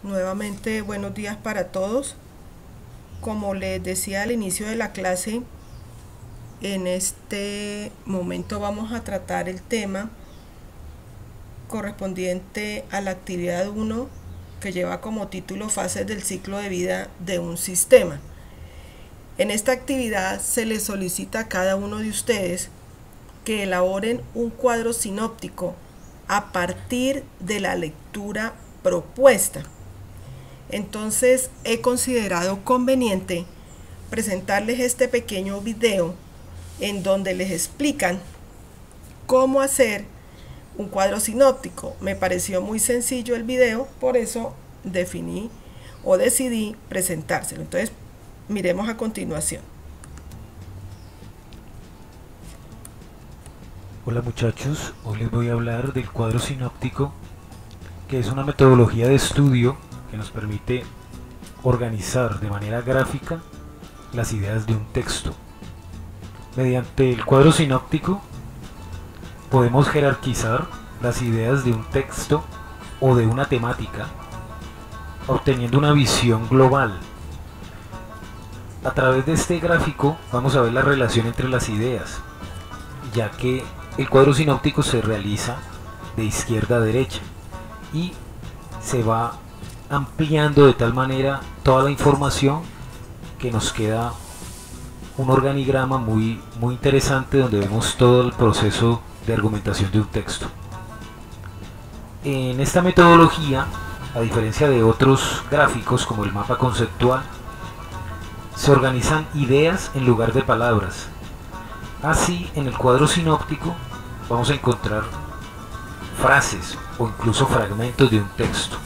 Nuevamente, buenos días para todos. Como les decía al inicio de la clase, en este momento vamos a tratar el tema correspondiente a la actividad 1 que lleva como título Fases del ciclo de vida de un sistema. En esta actividad se les solicita a cada uno de ustedes que elaboren un cuadro sinóptico a partir de la lectura propuesta. Entonces he considerado conveniente presentarles este pequeño video en donde les explican cómo hacer un cuadro sinóptico. Me pareció muy sencillo el video, por eso decidí presentárselo. Entonces miremos a continuación. Hola muchachos, hoy les voy a hablar del cuadro sinóptico, que es una metodología de estudio que nos permite organizar de manera gráfica las ideas de un texto. Mediante el cuadro sinóptico podemos jerarquizar las ideas de un texto o de una temática, obteniendo una visión global. A través de este gráfico vamos a ver la relación entre las ideas, ya que el cuadro sinóptico se realiza de izquierda a derecha y se va ampliando de tal manera toda la información que nos queda un organigrama muy interesante donde vemos todo el proceso de argumentación de un texto. En esta metodología, a diferencia de otros gráficos como el mapa conceptual, se organizan ideas en lugar de palabras. Así, en el cuadro sinóptico vamos a encontrar frases o incluso fragmentos de un texto.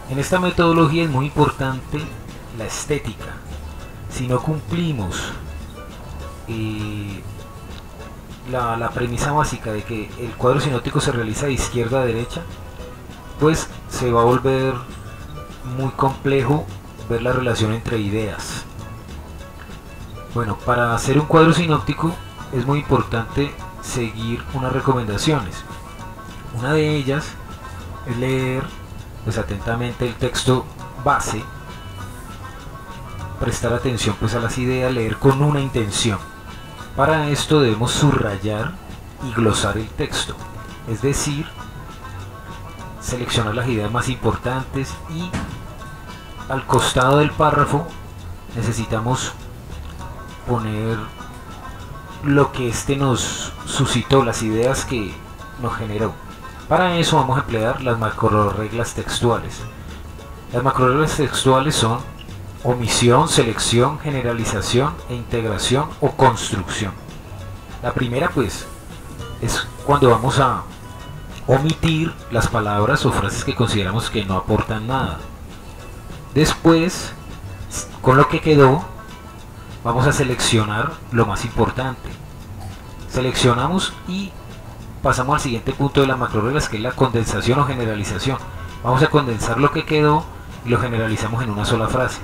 En esta metodología es muy importante la estética. Si no cumplimos la premisa básica de que el cuadro sinóptico se realiza de izquierda a derecha, pues se va a volver muy complejo ver la relación entre ideas. Bueno, para hacer un cuadro sinóptico es muy importante seguir unas recomendaciones. Una de ellas es leer atentamente el texto base, prestar atención a las ideas, leer con una intención. Para esto debemos subrayar y glosar el texto, es decir, seleccionar las ideas más importantes, y al costado del párrafo necesitamos poner lo que este nos suscitó, las ideas que nos generó. Para eso vamos a emplear las macroreglas textuales. Las macroreglas textuales son omisión, selección, generalización e integración o construcción. La primera pues es cuando vamos a omitir las palabras o frases que consideramos que no aportan nada. Después, con lo que quedó, vamos a seleccionar lo más importante. Seleccionamos y pasamos al siguiente punto de las macroreglas, que es la condensación o generalización. Vamos a condensar lo que quedó y lo generalizamos en una sola frase.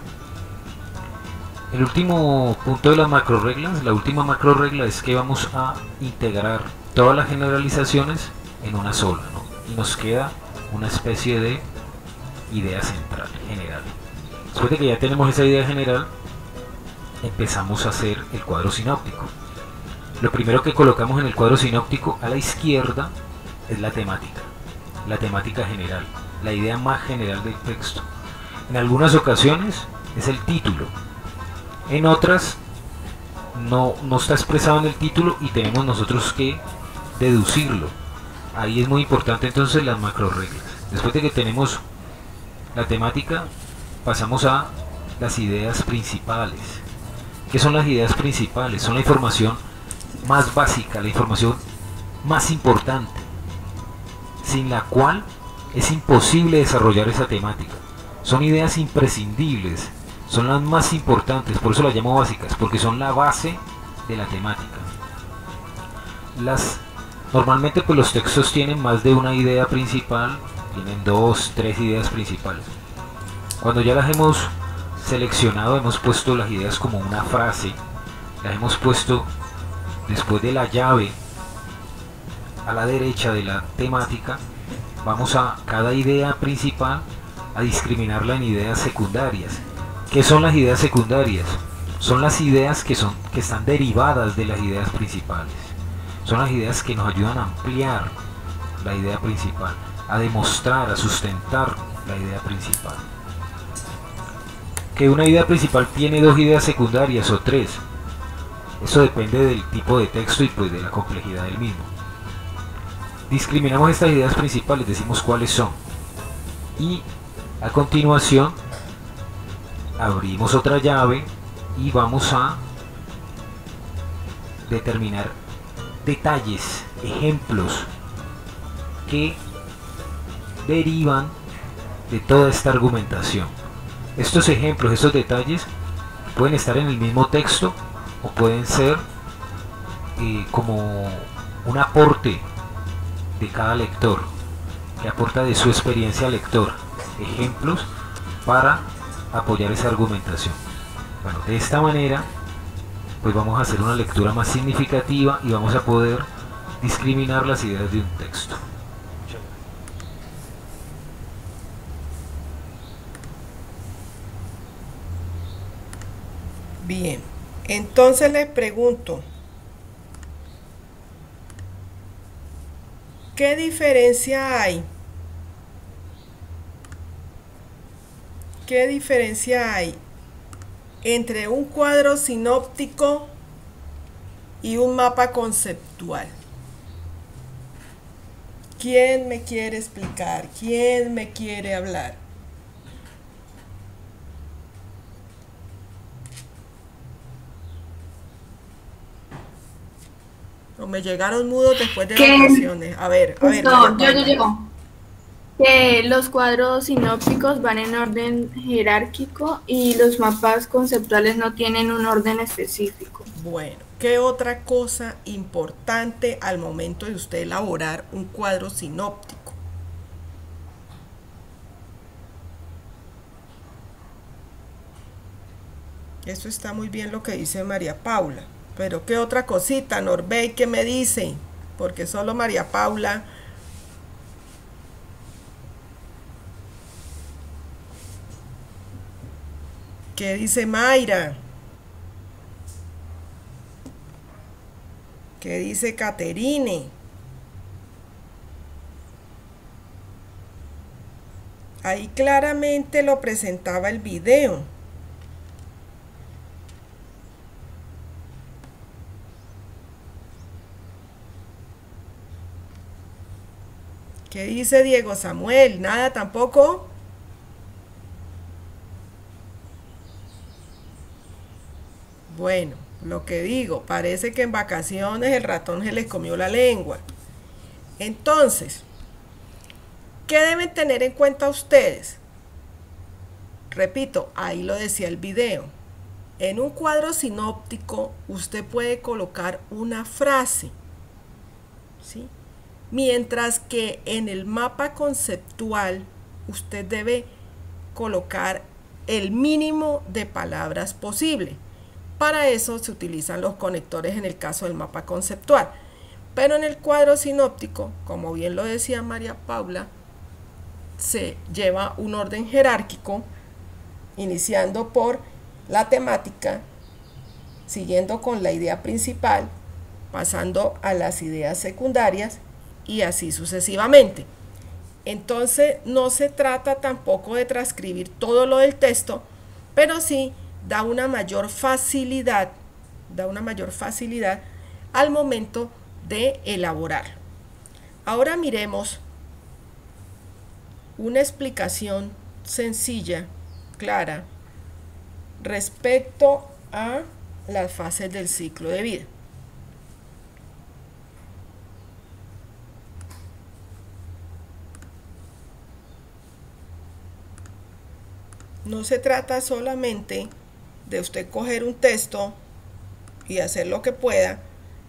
El último punto de las macroreglas, la última macroregla, es que vamos a integrar todas las generalizaciones en una sola, ¿no? Y nos queda una especie de idea central, general. Después de que ya tenemos esa idea general, empezamos a hacer el cuadro sinóptico. Lo primero que colocamos en el cuadro sinóptico a la izquierda es la temática general, la idea más general del texto. En algunas ocasiones es el título, en otras no está expresado en el título y tenemos nosotros que deducirlo. Ahí es muy importante entonces las macroreglas. Después de que tenemos la temática, pasamos a las ideas principales. ¿Qué son las ideas principales? Son la información más básica, la información más importante, sin la cual es imposible desarrollar esa temática. Son ideas imprescindibles, son las más importantes, por eso las llamo básicas, porque son la base de la temática. Normalmente pues los textos tienen más de una idea principal, tienen 2, 3 ideas principales. Cuando ya las hemos seleccionado, hemos puesto las ideas como una frase, las hemos puesto después de la llave a la derecha de la temática, vamos a cada idea principal a discriminarla en ideas secundarias. ¿Qué son las ideas secundarias? Son las ideas que están derivadas de las ideas principales. Son las ideas que nos ayudan a ampliar la idea principal, a demostrar, a sustentar la idea principal. Que una idea principal tiene dos ideas secundarias o tres, eso depende del tipo de texto y pues de la complejidad del mismo. Discriminamos estas ideas principales, decimos cuáles son, y a continuación abrimos otra llave y vamos a determinar detalles, ejemplos que derivan de toda esta argumentación. Estos ejemplos, estos detalles pueden estar en el mismo texto o pueden ser como un aporte de cada lector, que aporta de su experiencia lector, ejemplos para apoyar esa argumentación. Bueno, de esta manera pues vamos a hacer una lectura más significativa y vamos a poder discriminar las ideas de un texto. Bien, entonces les pregunto, ¿qué diferencia hay? ¿Qué diferencia hay entre un cuadro sinóptico y un mapa conceptual? ¿Quién me quiere explicar? ¿Quién me quiere hablar? O me llegaron mudos después de vacaciones. A ver, no, yo. Que los cuadros sinópticos van en orden jerárquico y los mapas conceptuales no tienen un orden específico. Bueno, ¿qué otra cosa importante al momento de usted elaborar un cuadro sinóptico? Eso está muy bien lo que dice María Paula. Pero ¿qué otra cosita, Norbey, qué me dice? Porque solo María Paula... ¿Qué dice Mayra? ¿Qué dice Caterine? Ahí claramente lo presentaba el video. ¿Qué dice Diego Samuel? ¿Nada tampoco? Bueno, lo que digo, parece que en vacaciones el ratón se les comió la lengua. Entonces, ¿qué deben tener en cuenta ustedes? Repito, ahí lo decía el video. En un cuadro sinóptico usted puede colocar una frase, ¿sí? Mientras que en el mapa conceptual usted debe colocar el mínimo de palabras posible. Para eso se utilizan los conectores en el caso del mapa conceptual. Pero en el cuadro sinóptico, como bien lo decía María Paula, se lleva un orden jerárquico, iniciando por la temática, siguiendo con la idea principal, pasando a las ideas secundarias y así sucesivamente. Entonces no se trata tampoco de transcribir todo lo del texto, pero sí da una mayor facilidad al momento de elaborar. Ahora miremos una explicación sencilla, clara, respecto a las fases del ciclo de vida. No se trata solamente de usted coger un texto y hacer lo que pueda,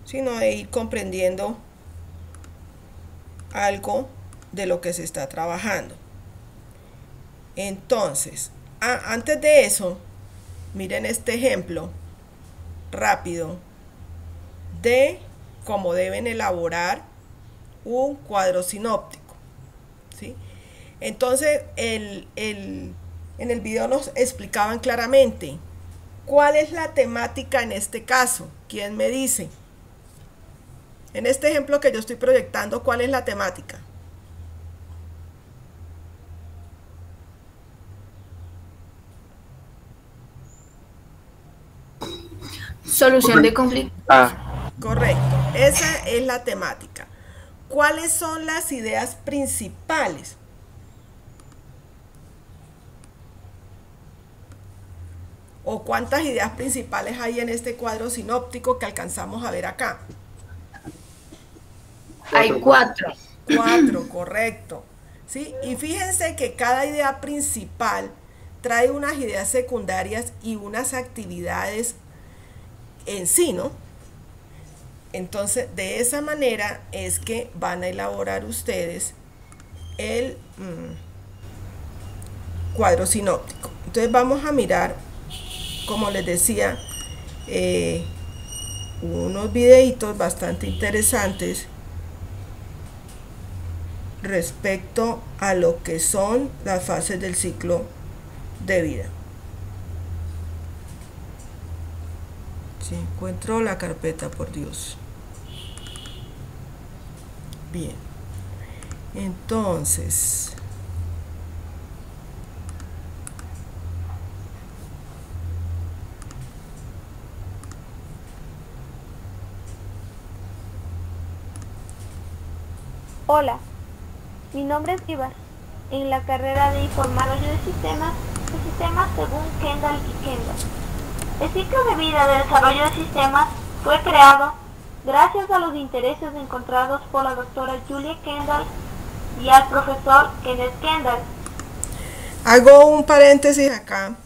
sino de ir comprendiendo algo de lo que se está trabajando. Entonces, antes de eso, miren este ejemplo rápido de cómo deben elaborar un cuadro sinóptico, ¿sí? Entonces, en el video nos explicaban claramente cuál es la temática en este caso. ¿Quién me dice? En este ejemplo que yo estoy proyectando, ¿cuál es la temática? Solución de conflicto. Correcto, esa es la temática. ¿Cuáles son las ideas principales? ¿O cuántas ideas principales hay en este cuadro sinóptico que alcanzamos a ver acá? Hay 4. 4, correcto. ¿Sí? Y fíjense que cada idea principal trae unas ideas secundarias y unas actividades en sí, ¿no? Entonces, de esa manera es que van a elaborar ustedes el cuadro sinóptico. Entonces vamos a mirar, como les decía, unos videitos bastante interesantes respecto a lo que son las fases del ciclo de vida. Si encuentro la carpeta, por Dios. Bien. Entonces, hola, mi nombre es Ibar. En la carrera de Informática de sistemas según Kendall y Kendall. El ciclo de vida de desarrollo de sistemas fue creado gracias a los intereses encontrados por la doctora Julia Kendall y al profesor Kenneth Kendall. Hago un paréntesis acá.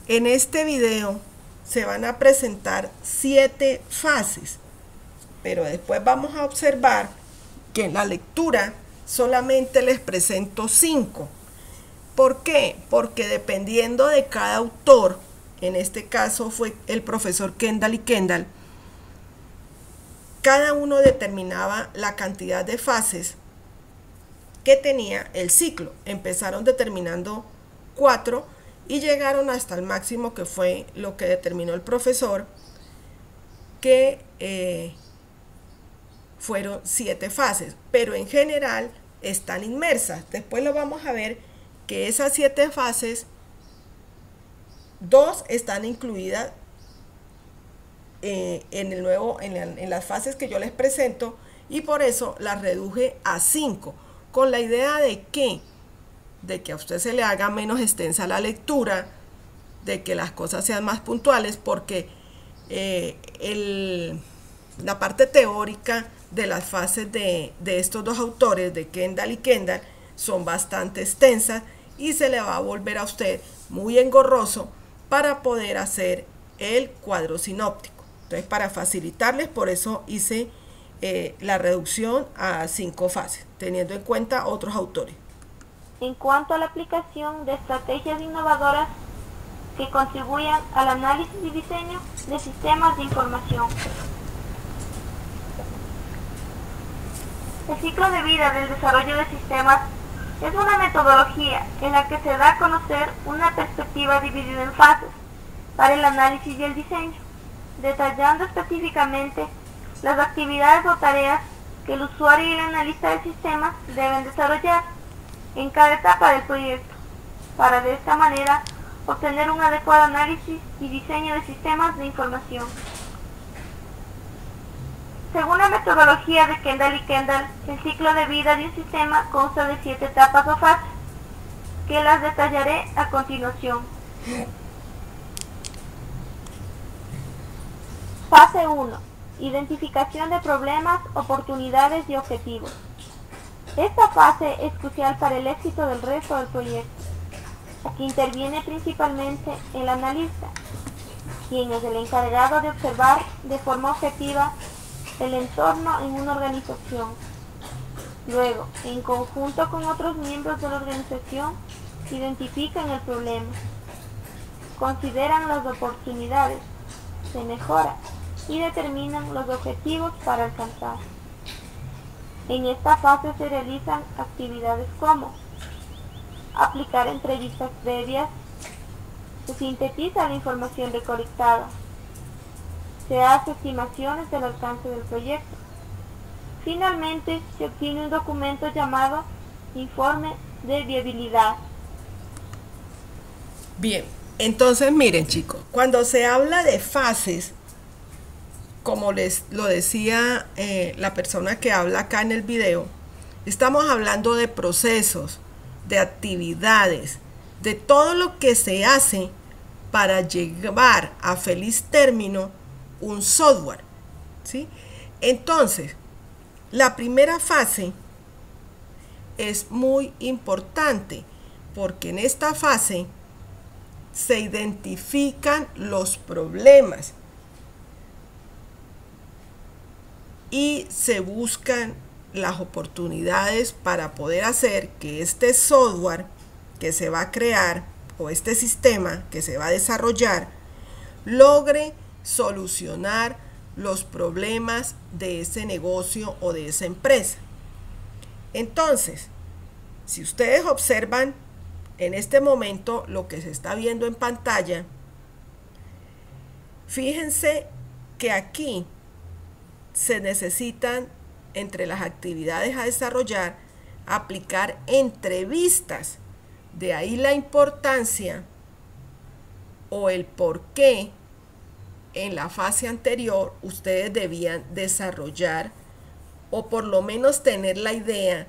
En este video se van a presentar 7 fases, pero después vamos a observar que en la lectura solamente les presento 5. ¿Por qué? Porque dependiendo de cada autor, en este caso fue el profesor Kendall y Kendall, cada uno determinaba la cantidad de fases que tenía el ciclo. Empezaron determinando 4 y llegaron hasta el máximo, que fue lo que determinó el profesor, que fueron 7 fases, pero en general están inmersas. Después lo vamos a ver que esas 7 fases, 2 están incluidas en las fases que yo les presento, y por eso las reduje a 5, con la idea de que a usted se le haga menos extensa la lectura, de que las cosas sean más puntuales, porque la parte teórica de las fases de estos dos autores, de Kendall y Kendall, son bastante extensas y se le va a volver a usted muy engorroso para poder hacer el cuadro sinóptico. Entonces, para facilitarles, por eso hice la reducción a 5 fases, teniendo en cuenta otros autores. En cuanto a la aplicación de estrategias innovadoras que contribuyan al análisis y diseño de sistemas de información. El ciclo de vida del desarrollo de sistemas es una metodología en la que se da a conocer una perspectiva dividida en fases para el análisis y el diseño, detallando específicamente las actividades o tareas que el usuario y el analista del sistema deben desarrollar en cada etapa del proyecto, para de esta manera obtener un adecuado análisis y diseño de sistemas de información. Según la metodología de Kendall y Kendall, el ciclo de vida de un sistema consta de 7 etapas o fases, que las detallaré a continuación. Fase 1. Identificación de problemas, oportunidades y objetivos. Esta fase es crucial para el éxito del resto del proyecto. Aquí interviene principalmente el analista, quien es el encargado de observar de forma objetiva el entorno en una organización. Luego, en conjunto con otros miembros de la organización, identifican el problema, consideran las oportunidades de mejora y determinan los objetivos para alcanzar. En esta fase se realizan actividades como aplicar entrevistas previas, se sintetiza la información recolectada, se hace estimaciones del alcance del proyecto. Finalmente, se obtiene un documento llamado informe de viabilidad. Bien, entonces miren chicos, cuando se habla de fases, como les lo decía la persona que habla acá en el video, estamos hablando de procesos, de actividades, de todo lo que se hace para llevar a feliz término un software, ¿sí? Entonces, la primera fase es muy importante porque en esta fase se identifican los problemas y se buscan las oportunidades para poder hacer que este software que se va a crear o este sistema que se va a desarrollar logre solucionar los problemas de ese negocio o de esa empresa. Entonces, si ustedes observan en este momento lo que se está viendo en pantalla, fíjense que aquí se necesitan, entre las actividades a desarrollar, aplicar entrevistas. De ahí la importancia o el por qué en la fase anterior ustedes debían desarrollar o por lo menos tener la idea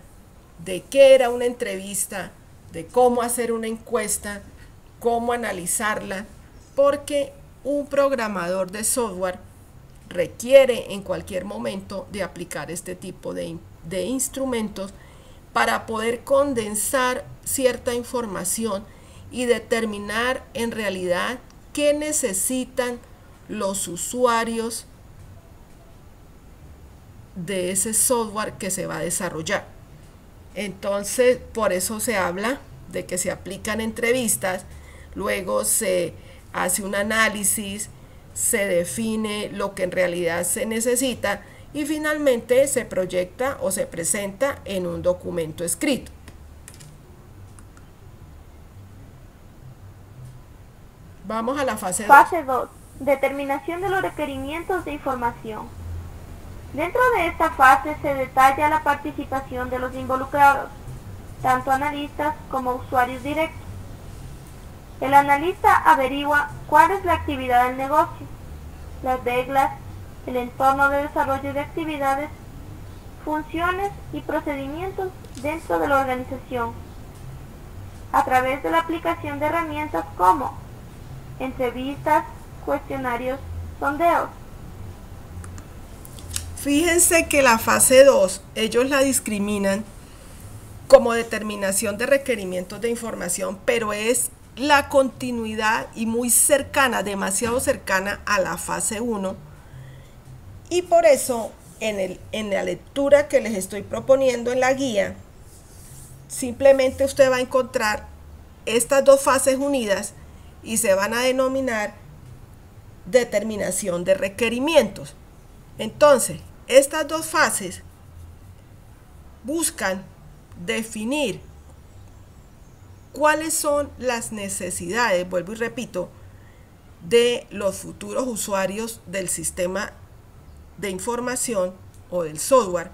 de qué era una entrevista, de cómo hacer una encuesta, cómo analizarla, porque un programador de software requiere en cualquier momento de aplicar este tipo de instrumentos para poder condensar cierta información y determinar en realidad qué necesitan los usuarios de ese software que se va a desarrollar. Entonces, por eso se habla de que se aplican entrevistas, luego se hace un análisis, se define lo que en realidad se necesita y finalmente se proyecta o se presenta en un documento escrito. Vamos a la fase 2. Fase 2. Determinación de los requerimientos de información. Dentro de esta fase se detalla la participación de los involucrados, tanto analistas como usuarios directos. El analista averigua cuál es la actividad del negocio, las reglas, el entorno de desarrollo de actividades, funciones y procedimientos dentro de la organización, a través de la aplicación de herramientas como entrevistas, cuestionarios, sondeos. Fíjense que la fase 2, ellos la discriminan como determinación de requerimientos de información, pero es la continuidad y muy cercana, demasiado cercana a la fase 1. Y por eso en la lectura que les estoy proponiendo en la guía, simplemente usted va a encontrar estas dos fases unidas y se van a denominar determinación de requerimientos. Entonces, estas dos fases buscan definir cuáles son las necesidades, vuelvo y repito, de los futuros usuarios del sistema de información o del software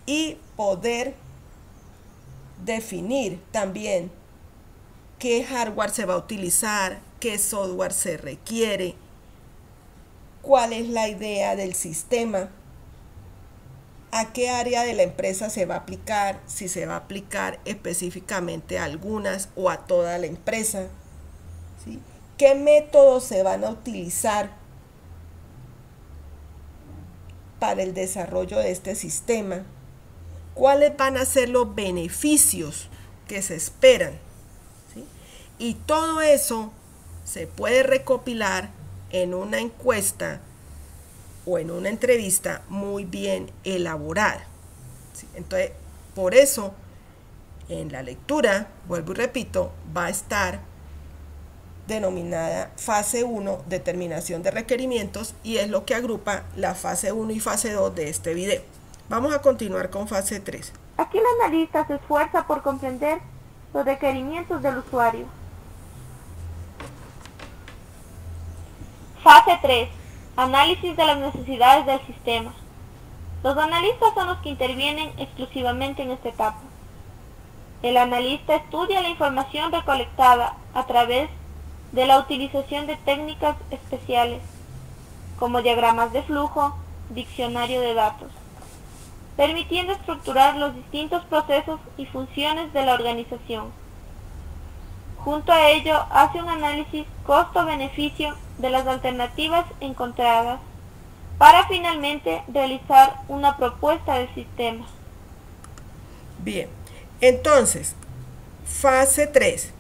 y poder definir también qué hardware se va a utilizar, qué software se requiere, cuál es la idea del sistema, a qué área de la empresa se va a aplicar, si se va a aplicar específicamente a algunas o a toda la empresa, ¿sí? Qué métodos se van a utilizar para el desarrollo de este sistema, cuáles van a ser los beneficios que se esperan, ¿sí? Y todo eso se puede recopilar en una encuesta o en una entrevista muy bien elaborada, ¿sí? Entonces, por eso, en la lectura, vuelvo y repito, va a estar denominada fase 1, determinación de requerimientos, y es lo que agrupa la fase 1 y fase 2 de este video. Vamos a continuar con fase 3. Aquí el analista se esfuerza por comprender los requerimientos del usuario. Fase 3. Análisis de las necesidades del sistema. Los analistas son los que intervienen exclusivamente en esta etapa. El analista estudia la información recolectada a través de la utilización de técnicas especiales, como diagramas de flujo, diccionario de datos, permitiendo estructurar los distintos procesos y funciones de la organización. Junto a ello, hace un análisis costo-beneficio de las alternativas encontradas para finalmente realizar una propuesta de sistema. Bien, entonces, fase 3.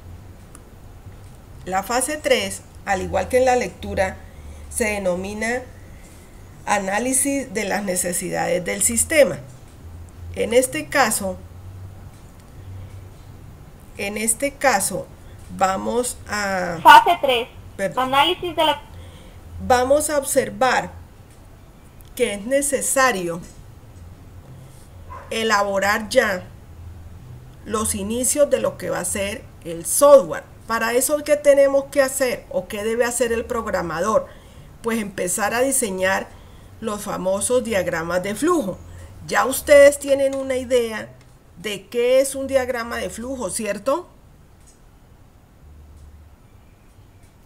La fase 3, al igual que en la lectura, se denomina análisis de las necesidades del sistema. En este caso, vamos a... Fase 3. Perdón. Análisis de la... Vamos a observar que es necesario elaborar ya los inicios de lo que va a ser el software. Para eso, ¿qué tenemos que hacer o qué debe hacer el programador? Pues empezar a diseñar los famosos diagramas de flujo. Ya ustedes tienen una idea de qué es un diagrama de flujo, ¿cierto?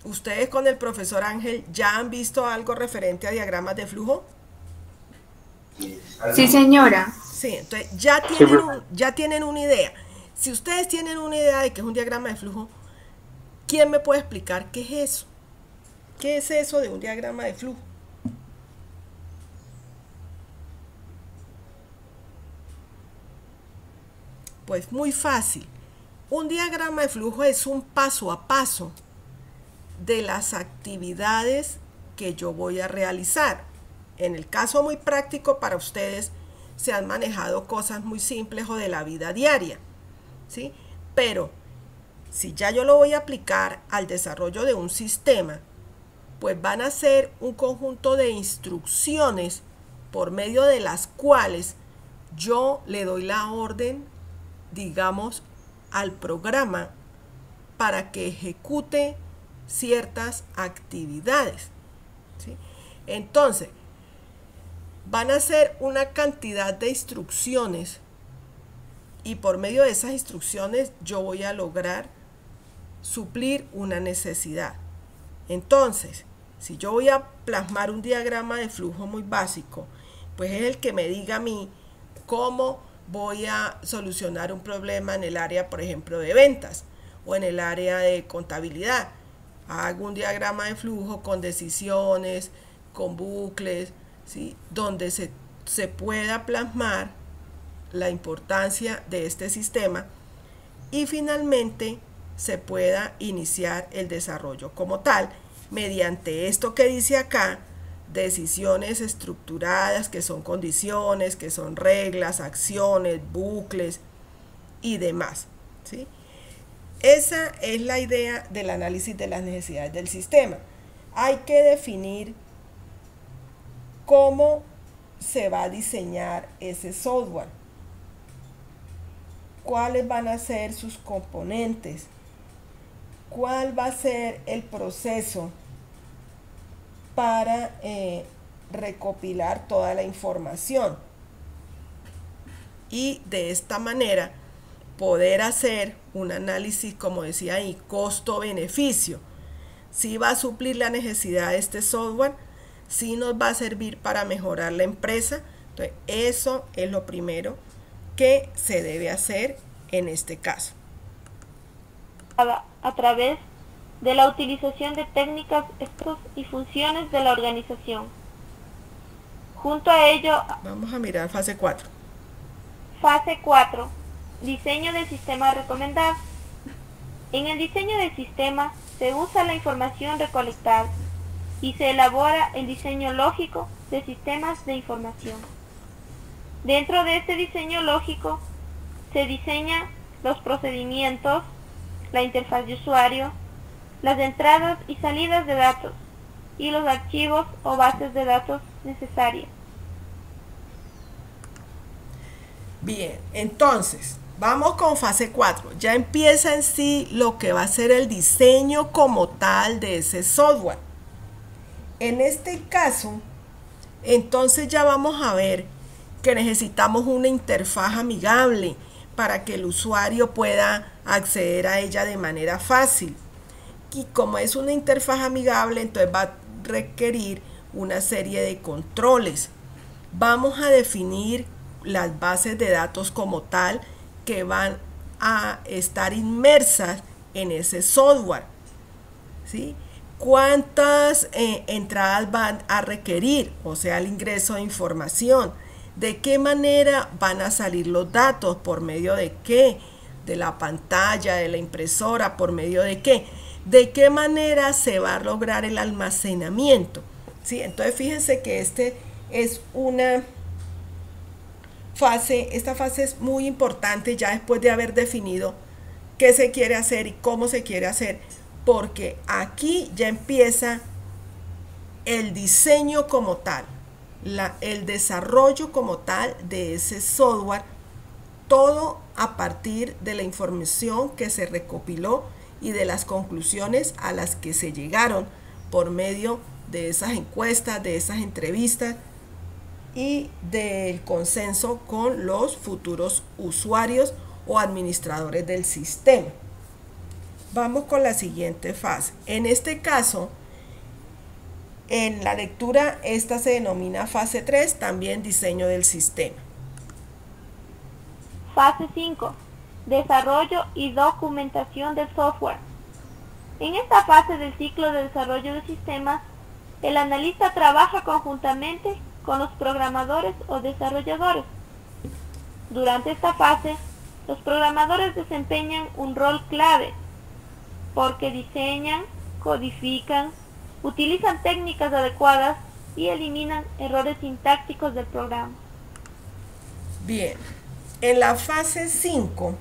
¿Ustedes con el profesor Ángel ya han visto algo referente a diagramas de flujo? Sí, señora. Sí, entonces ya tienen una idea. Si ustedes tienen una idea de qué es un diagrama de flujo, ¿quién me puede explicar qué es eso? ¿Qué es eso de un diagrama de flujo? Pues muy fácil. Un diagrama de flujo es un paso a paso de las actividades que yo voy a realizar. En el caso muy práctico para ustedes, se han manejado cosas muy simples o de la vida diaria, ¿sí? Pero si ya yo lo voy a aplicar al desarrollo de un sistema, pues van a ser un conjunto de instrucciones por medio de las cuales yo le doy la orden, digamos, al programa para que ejecute ciertas actividades, ¿sí? Entonces, van a ser una cantidad de instrucciones y por medio de esas instrucciones yo voy a lograr suplir una necesidad. Entonces, si yo voy a plasmar un diagrama de flujo muy básico, pues es el que me diga a mí cómo voy a solucionar un problema en el área, por ejemplo, de ventas o en el área de contabilidad. Hago un diagrama de flujo con decisiones, con bucles, ¿sí? Donde se pueda plasmar la importancia de este sistema y finalmente se pueda iniciar el desarrollo como tal mediante esto que dice acá, decisiones estructuradas, que son condiciones, que son reglas, acciones, bucles y demás, ¿sí? Esa es la idea del análisis de las necesidades del sistema. Hay que definir cómo se va a diseñar ese software, cuáles van a ser sus componentes, cuál va a ser el proceso para recopilar toda la información y de esta manera poder hacer un análisis, como decía ahí, costo-beneficio. Si va a suplir la necesidad de este software, si nos va a servir para mejorar la empresa. Entonces, eso es lo primero que se debe hacer en este caso. A través de la utilización de técnicas y funciones de la organización. Junto a ello, vamos a mirar fase 4. Fase 4. Diseño del sistema recomendado. En el diseño del sistema se usa la información recolectada y se elabora el diseño lógico de sistemas de información. Dentro de este diseño lógico se diseñan los procedimientos, la interfaz de usuario, las entradas y salidas de datos y los archivos o bases de datos necesarias. Bien, entonces, Vamos con fase 4. Ya empieza en sí lo que va a ser el diseño como tal de ese software. En este caso, entonces ya vamos a ver que necesitamos una interfaz amigable para que el usuario pueda acceder a ella de manera fácil. Y como es una interfaz amigable, entonces va a requerir una serie de controles. Vamos a definir las bases de datos como tal que van a estar inmersas en ese software, ¿sí? ¿Cuántas entradas van a requerir? O sea, el ingreso de información. ¿De qué manera van a salir los datos? ¿Por medio de qué? De la pantalla, de la impresora, ¿por medio de qué? ¿De qué manera se va a lograr el almacenamiento? ¿Sí? Entonces fíjense que este es una fase, esta fase es muy importante ya después de haber definido qué se quiere hacer y cómo se quiere hacer, porque aquí ya empieza el diseño como tal, el desarrollo como tal de ese software, todo a partir de la información que se recopiló y de las conclusiones a las que se llegaron por medio de esas encuestas, de esas entrevistas y del consenso con los futuros usuarios o administradores del sistema. Vamos con la siguiente fase. En este caso, en la lectura, esta se denomina fase 3, también diseño del sistema. Fase 5. Desarrollo y documentación del software. En esta fase del ciclo de desarrollo de sistemas, el analista trabaja conjuntamente con los programadores o desarrolladores. Durante esta fase, los programadores desempeñan un rol clave porque diseñan, codifican, utilizan técnicas adecuadas y eliminan errores sintácticos del programa. Bien, en la fase 5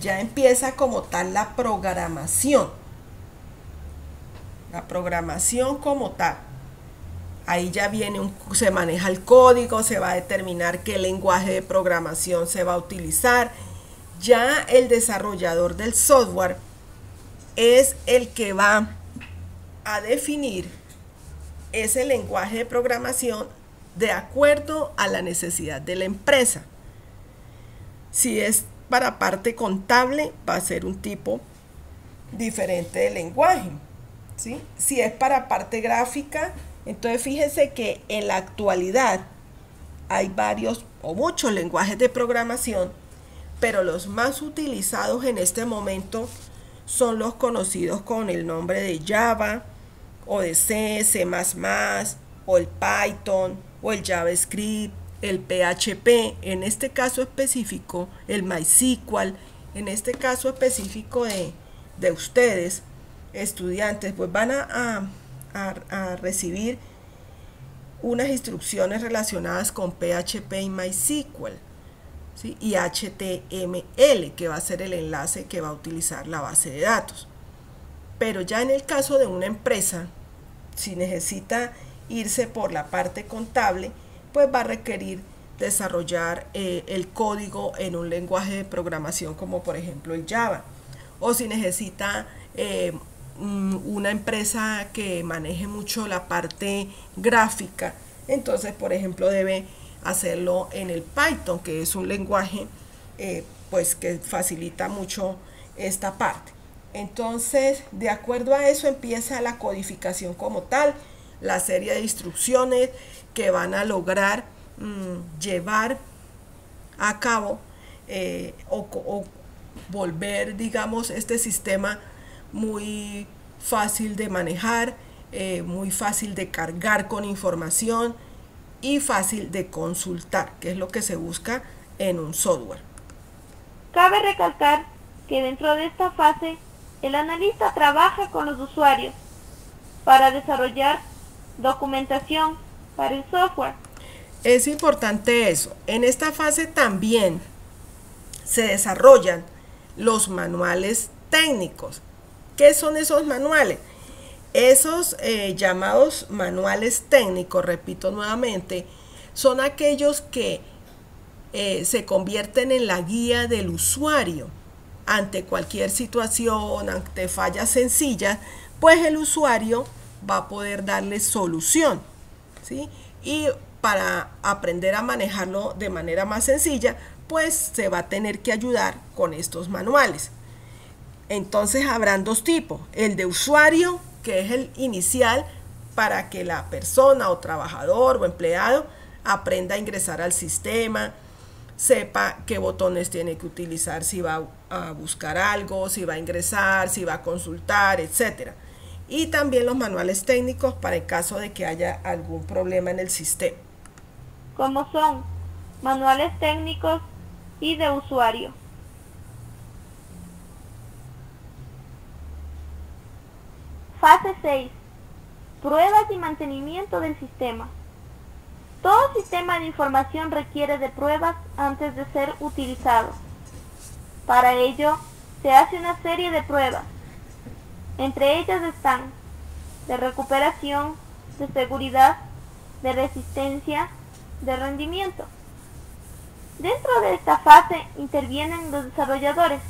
ya empieza como tal la programación. La programación como tal. Ahí ya viene se maneja el código, se va a determinar qué lenguaje de programación se va a utilizar. Ya el desarrollador del software es el que va a definir ese lenguaje de programación de acuerdo a la necesidad de la empresa. Si es para parte contable, va a ser un tipo diferente de lenguaje, ¿sí? Si es para parte gráfica, entonces fíjense que en la actualidad hay varios o muchos lenguajes de programación, pero los más utilizados en este momento son los conocidos con el nombre de Java, o de C, C++, o el Python, o el JavaScript, el PHP, en este caso específico, el MySQL, en este caso específico de ustedes, estudiantes, pues van a recibir unas instrucciones relacionadas con PHP y MySQL, ¿sí? Y HTML, que va a ser el enlace que va a utilizar la base de datos. Pero ya en el caso de una empresa, si necesita irse por la parte contable, pues va a requerir desarrollar el código en un lenguaje de programación como por ejemplo el Java. O si necesita una empresa que maneje mucho la parte gráfica, entonces por ejemplo debe hacerlo en el Python, que es un lenguaje pues que facilita mucho esta parte. Entonces, de acuerdo a eso empieza la codificación como tal, la serie de instrucciones que van a lograr llevar a cabo o volver, digamos, este sistema muy fácil de manejar, muy fácil de cargar con información y fácil de consultar, que es lo que se busca en un software. Cabe recalcar que dentro de esta fase, el analista trabaja con los usuarios para desarrollar documentación para el software. Es importante eso. En esta fase también se desarrollan los manuales técnicos. ¿Qué son esos manuales? Esos llamados manuales técnicos, repito nuevamente, son aquellos que se convierten en la guía del usuario ante cualquier situación, ante fallas sencillas, pues el usuario va a poder darle solución, ¿sí? Y para aprender a manejarlo de manera más sencilla, pues se va a tener que ayudar con estos manuales. Entonces habrán dos tipos: el de usuario, que es el inicial para que la persona o trabajador o empleado aprenda a ingresar al sistema, sepa qué botones tiene que utilizar si va a buscar algo, si va a ingresar, si va a consultar, etc. Y también los manuales técnicos para el caso de que haya algún problema en el sistema. Como son manuales técnicos y de usuario. Fase 6. Pruebas y mantenimiento del sistema. Todo sistema de información requiere de pruebas antes de ser utilizado. Para ello, se hace una serie de pruebas. Entre ellas están de recuperación, de seguridad, de resistencia, de rendimiento. Dentro de esta fase intervienen los desarrolladores,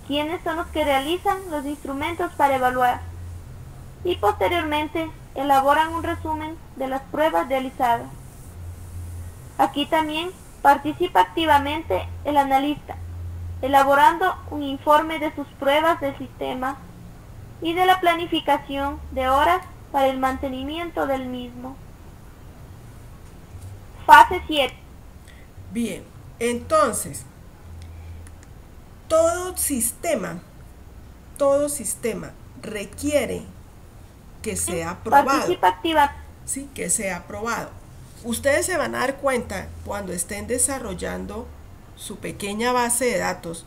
quienes son los que realizan los instrumentos para evaluar y posteriormente elaboran un resumen de las pruebas realizadas. Aquí también participa activamente el analista, elaborando un informe de sus pruebas del sistema y de la planificación de horas para el mantenimiento del mismo. Fase 7. Bien, entonces, todo sistema requiere que sea aprobado. Participa activa. Sí, que sea aprobado. Ustedes se van a dar cuenta cuando estén desarrollando su pequeña base de datos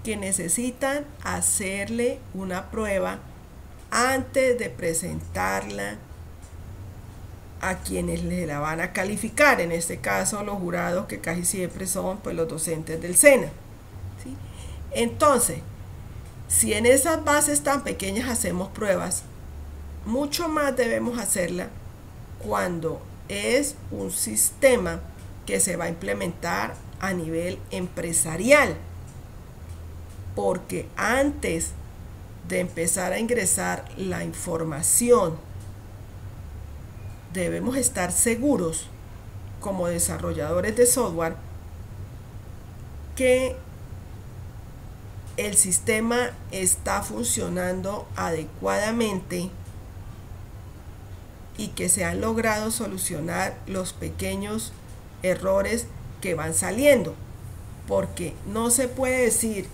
que necesitan hacerle una prueba antes de presentarla a quienes le la van a calificar, en este caso los jurados, que casi siempre son pues los docentes del SENA, ¿sí? Entonces, si en esas bases tan pequeñas hacemos pruebas, mucho más debemos hacerla cuando es un sistema que se va a implementar a nivel empresarial, porque antes de empezar a ingresar la información debemos estar seguros como desarrolladores de software que el sistema está funcionando adecuadamente y que se han logrado solucionar los pequeños errores que van saliendo, porque no se puede decir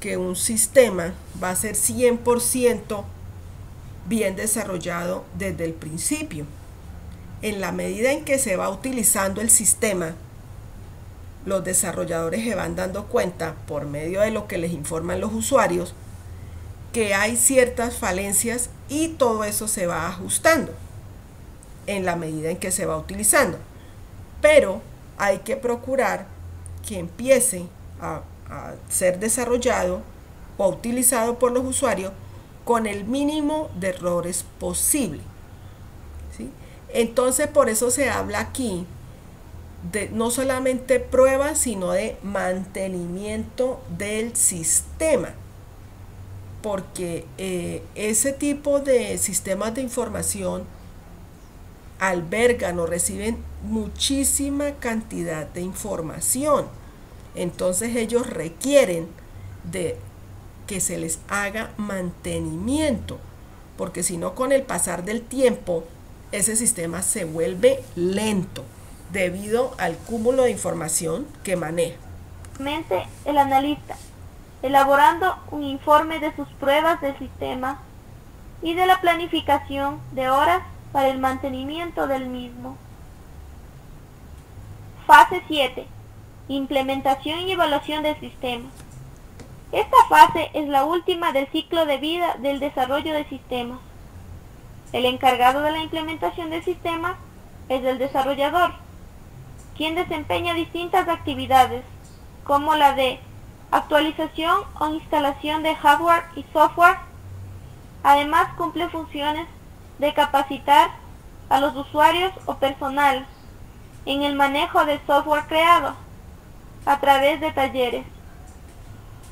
que un sistema va a ser 100% bien desarrollado desde el principio. En la medida en que se va utilizando el sistema, los desarrolladores se van dando cuenta, por medio de lo que les informan los usuarios, que hay ciertas falencias y todo eso se va ajustando en la medida en que se va utilizando. Pero hay que procurar que empiece a ser desarrollado o utilizado por los usuarios con el mínimo de errores posible, ¿sí? Entonces, por eso se habla aquí de no solamente pruebas, sino de mantenimiento del sistema, porque ese tipo de sistemas de información albergan o reciben muchísima cantidad de información. Entonces ellos requieren de que se les haga mantenimiento, porque si no, con el pasar del tiempo ese sistema se vuelve lento debido al cúmulo de información que maneja. El analista, elaborando un informe de sus pruebas del sistema y de la planificación de horas para el mantenimiento del mismo. Fase 7. Implementación y evaluación del sistema. Esta fase es la última del ciclo de vida del desarrollo de sistemas. El encargado de la implementación del sistema es el desarrollador, quien desempeña distintas actividades, como la de actualización o instalación de hardware y software. Además, cumple funciones de capacitar a los usuarios o personal en el manejo del software creado a través de talleres.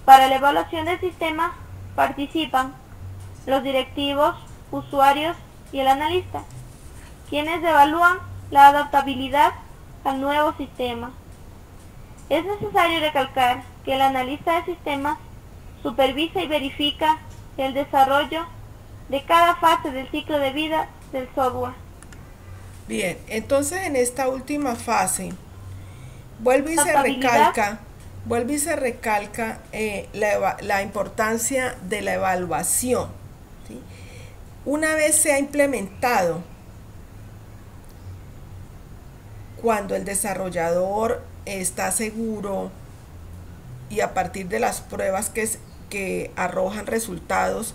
Para la evaluación del sistema participan los directivos, usuarios y el analista, quienes evalúan la adaptabilidad al nuevo sistema. Es necesario recalcar que el analista de sistemas supervisa y verifica el desarrollo de cada fase del ciclo de vida del software. Bien, entonces en esta última fase vuelve y se recalca la importancia de la evaluación, ¿sí? Una vez se ha implementado, cuando el desarrollador está seguro y a partir de las pruebas que arrojan resultados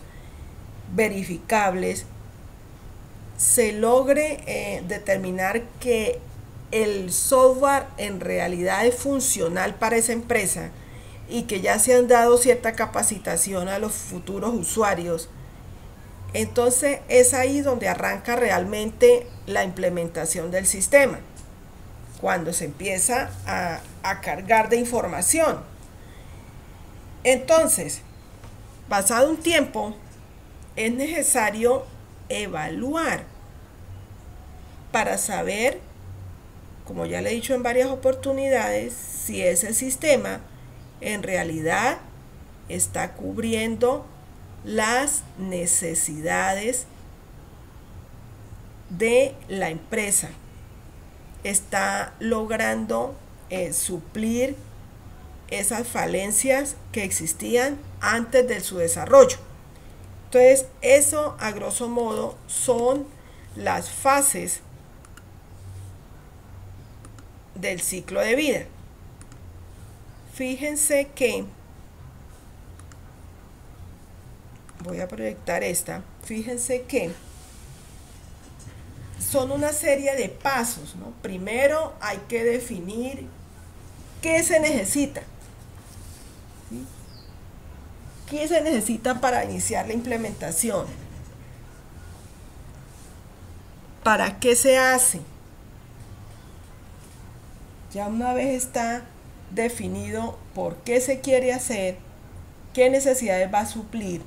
verificables, se logre determinar que el software en realidad es funcional para esa empresa y que ya se han dado cierta capacitación a los futuros usuarios, entonces es ahí donde arranca realmente la implementación del sistema, cuando se empieza a cargar de información. Entonces, pasado un tiempo, es necesario evaluar para saber, como ya le he dicho en varias oportunidades, si ese sistema en realidad está cubriendo las necesidades de la empresa, está logrando suplir esas falencias que existían antes de su desarrollo. Entonces, eso a grosso modo son las fases del ciclo de vida. Fíjense que voy a proyectar esta. Fíjense que son una serie de pasos, ¿no? Primero hay que definir qué se necesita, ¿sí? ¿Qué se necesita para iniciar la implementación? ¿Para qué se hace? Ya una vez está definido por qué se quiere hacer, qué necesidades va a suplir,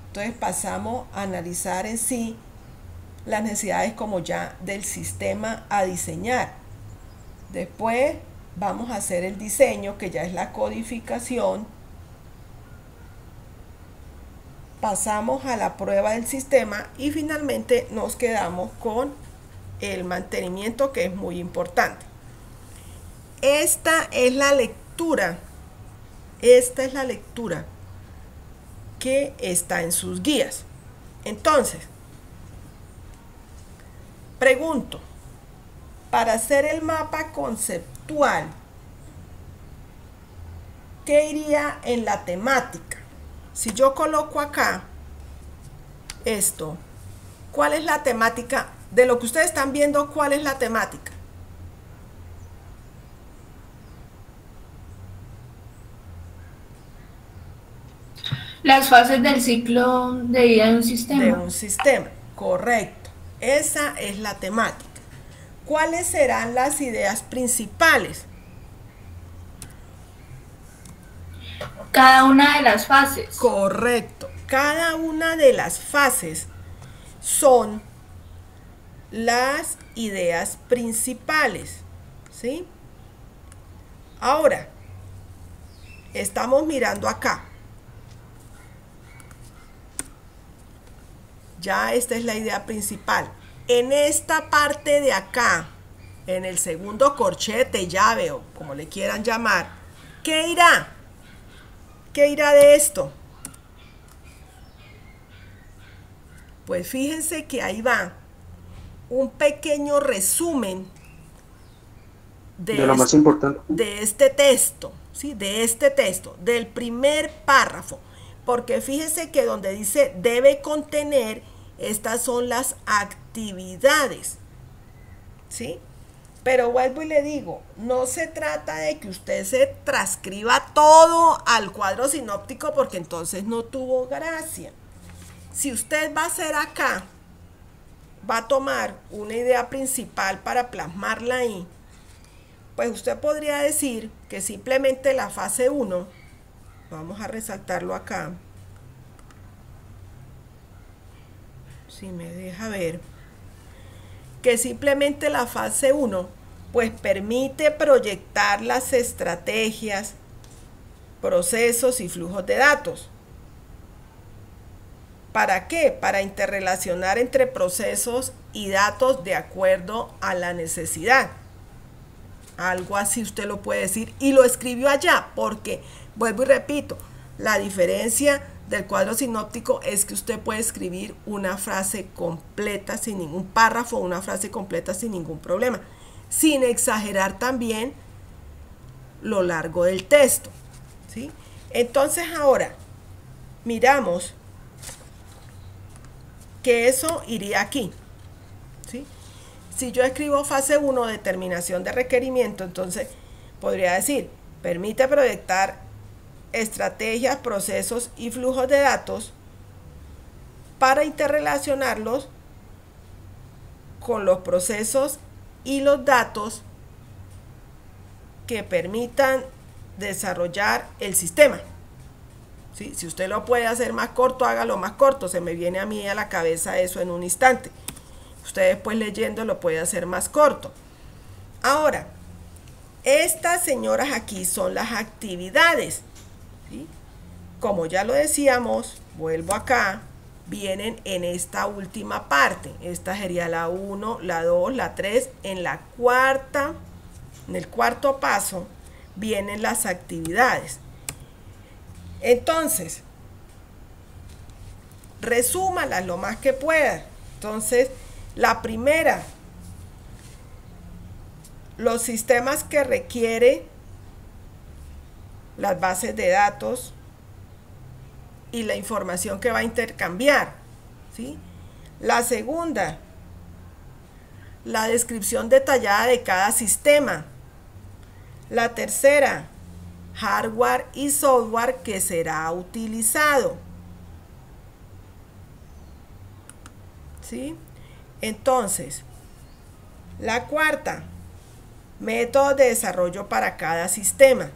entonces pasamos a analizar en sí las necesidades como ya del sistema a diseñar. Después vamos a hacer el diseño, que ya es la codificación. Pasamos a la prueba del sistema y finalmente nos quedamos con el mantenimiento, que es muy importante. Esta es la lectura que está en sus guías. Entonces, pregunto, para hacer el mapa conceptual, ¿qué iría en la temática? Si yo coloco acá esto, ¿cuál es la temática? De lo que ustedes están viendo, ¿cuál es la temática? Las fases del ciclo de vida de un sistema. De un sistema, correcto. Esa es la temática. ¿Cuáles serán las ideas principales? Cada una de las fases. Correcto. Cada una de las fases son las ideas principales, ¿sí? Ahora, estamos mirando acá. Ya esta es la idea principal. En esta parte de acá, en el segundo corchete, llave o como le quieran llamar, ¿qué irá? ¿Qué irá de esto? Pues fíjense que ahí va un pequeño resumen de lo más importante de este texto, ¿sí? De este texto, del primer párrafo, porque fíjense que donde dice debe contener, estas son las actividades, ¿sí? Pero vuelvo y le digo, no se trata de que usted se transcriba todo al cuadro sinóptico, porque entonces no tuvo gracia. Si usted va a hacer acá, va a tomar una idea principal para plasmarla ahí, Pues usted podría decir que simplemente la fase 1, vamos a resaltarlo acá, si me deja ver, que simplemente la fase 1 pues permite proyectar las estrategias, procesos y flujos de datos. ¿Para qué? Para interrelacionar entre procesos y datos de acuerdo a la necesidad. Algo así usted lo puede decir, y lo escribió allá porque, vuelvo y repito, la diferencia del cuadro sinóptico es que usted puede escribir una frase completa sin ningún párrafo, una frase completa sin ningún problema, sin exagerar también lo largo del texto, ¿sí? Entonces ahora miramos que eso iría aquí, ¿sí? Si yo escribo fase 1, determinación de requerimiento, entonces podría decir, permite proyectar estrategias, procesos y flujos de datos para interrelacionarlos con los procesos y los datos que permitan desarrollar el sistema. ¿Sí? Si usted lo puede hacer más corto, hágalo más corto. Se me viene a mí a la cabeza eso en un instante. Usted después leyendo lo puede hacer más corto. Ahora, estas señoras aquí son las actividades, ¿sí? Como ya lo decíamos, vuelvo acá, vienen en esta última parte. Esta sería la 1, la 2, la 3. En el cuarto paso vienen las actividades. Entonces, resúmalas lo más que pueda. Entonces, la primera, los sistemas que requiere las bases de datos y la información que va a intercambiar, ¿sí? La segunda, la descripción detallada de cada sistema. La tercera, hardware y software que será utilizado, ¿sí? Entonces, la cuarta, métodos de desarrollo para cada sistema.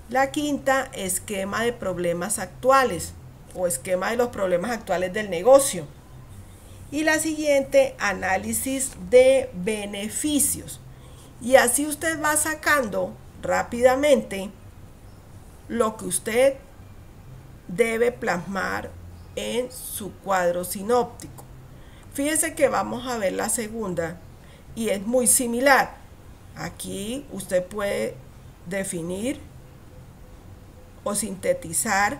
La quinta, esquema de problemas actuales o esquema de los problemas actuales del negocio. Y la siguiente, análisis de beneficios. Y así usted va sacando rápidamente lo que usted debe plasmar en su cuadro sinóptico. Fíjese que vamos a ver la segunda y es muy similar. Aquí usted puede definir o sintetizar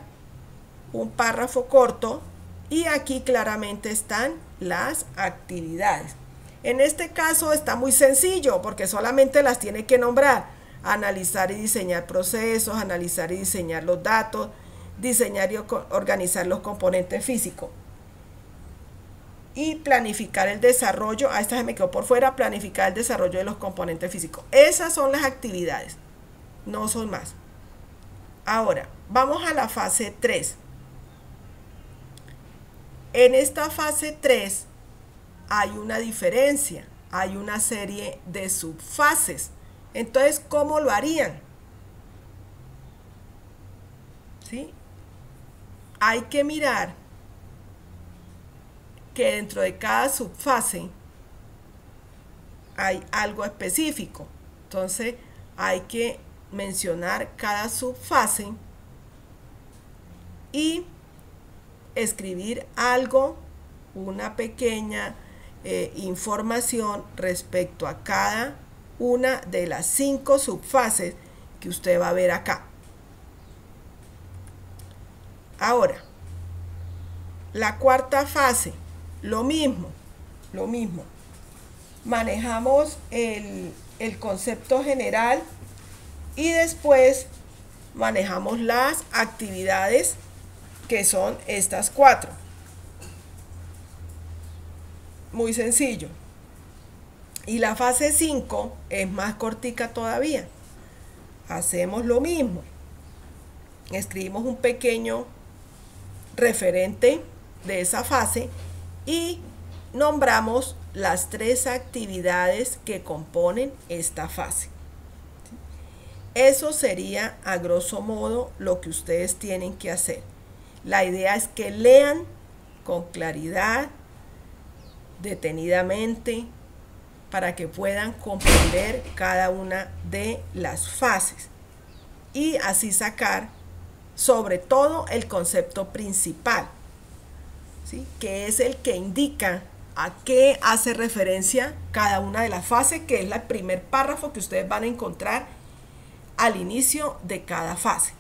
un párrafo corto y aquí claramente están las actividades. En este caso está muy sencillo porque solamente las tiene que nombrar: analizar y diseñar procesos, analizar y diseñar los datos, diseñar y organizar los componentes físicos y planificar el desarrollo. A esta se me quedó por fuera, planificar el desarrollo de los componentes físicos. Esas son las actividades, no son más. Ahora, vamos a la fase 3. En esta fase 3 hay una diferencia, hay una serie de subfases. Entonces, ¿cómo lo harían? ¿Sí? Hay que mirar que dentro de cada subfase hay algo específico. Entonces, hay que mencionar cada subfase y escribir algo, una pequeña información respecto a cada una de las 5 subfases que usted va a ver acá. Ahora, la cuarta fase, lo mismo. Manejamos el concepto general y después manejamos las actividades, que son estas 4. Muy sencillo. Y la fase 5 es más cortica todavía. Hacemos lo mismo. Escribimos un pequeño referente de esa fase y nombramos las 3 actividades que componen esta fase. Eso sería a grosso modo lo que ustedes tienen que hacer. La idea es que lean con claridad, detenidamente, para que puedan comprender cada una de las fases y así sacar sobre todo el concepto principal, ¿sí? Que es el que indica a qué hace referencia cada una de las fases, que es el primer párrafo que ustedes van a encontrar al inicio de cada fase.